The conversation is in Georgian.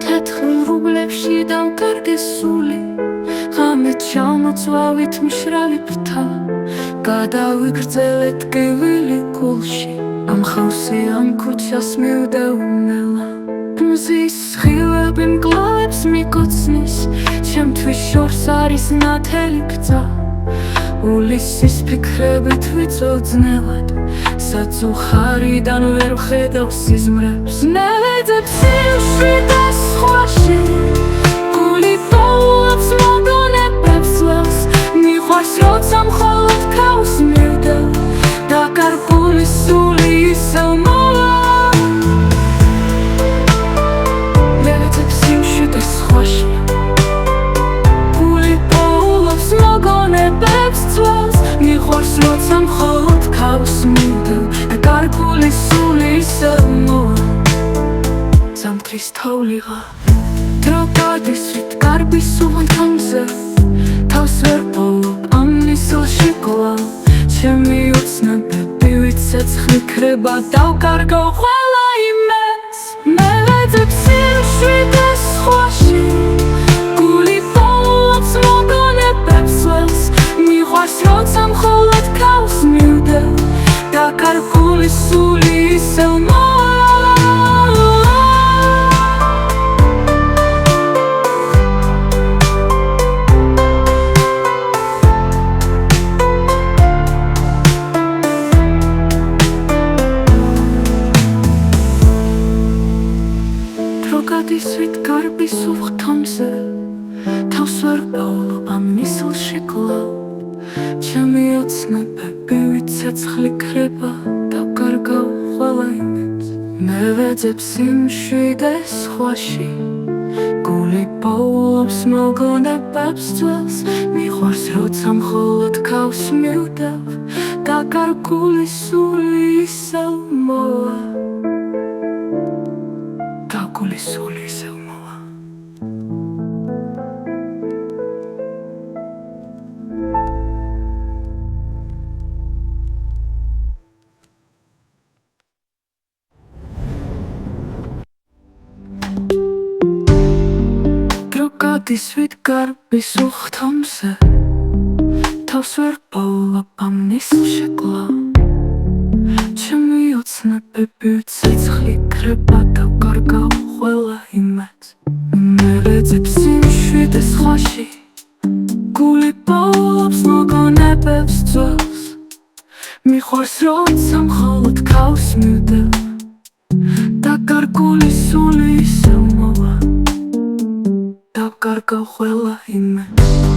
თეთრ რუბლებში დავკარგე სული, ღამით ჩამოწვავით მშრალი ფრთა, გადავიგრძელეთ გივილი გულში, ამ ხავსი ამ ქუჩას მივდევნელა. მზის სხივები მკლავებს მიკოცნის, ჩემთვის შორს არის ნათელი გზა, ულისის ფიქრებით ვიცოძნელად, საწუხარიდან ვერ ვხედავ სიზმრებს. ნელეძებს სიმშვიდეს სხვაში, გული პოულობს მოგონებებს ველს, მიყვარს როცა მხოლოდ ქაოს მივდევ, დაკარგული სული ისევ მოვა. ნელეძებს სიმშვიდეს სხვაში, გული პოულობს მოგონებებს ველს, მიყვარს როცა მხოლოდ ქაოს მივდევ, დაკარგული სული ისევ მოვა. ზამთრის თოვლიღა დრო გადის რით გარბის უღონთამზე, თავს ვერ პოულობ ამ ნისლში კვლავ, ჩემი ოცნებები ვიცეცხლი ქრება, დავკარგავ ყველა იმენს. ნელეძებს სიმშვიდეს სხვაში, გული პოულობს მოგონებებს ველს, მიყვარს როცა მხოლოდ ქაოს მივდევ, დაკარგული სული ისევ მოვა. გადის რით გარბის უღთამზე, თავს ვერ პოულობ ამ ნისლში კვლავ, ჩემი ოცნებები ვიცეცხლი ქრება, დავკარგავ ყველა იმენს. ნელეძებს სიმშვიდეს სხვაში, გული პოულობს მოგონებებს ძველს, მიყვარს როცა მხოლოდ ქავს მივდევ, დაკარგული სული ისევ მოვა. დაკარგული სული ისევ მოვა. დრო გადის რით გარბის უღთამზე, თავს ვერ პოულობ ამ ნისლში კვლავ, ჩემი ოცნებები ვიცეცხლი ქრება, დავკარგავ ყველა იმენს. ნელეძებს სიმშვიდეს სხვაში, გული პოულობს მოგონებებს ძველს, მიყვარს როცა მხოლოდ ქაოს მივდევ, დაკარგული სული ისევ მოვა. დავკარგავ ყველა იმენს.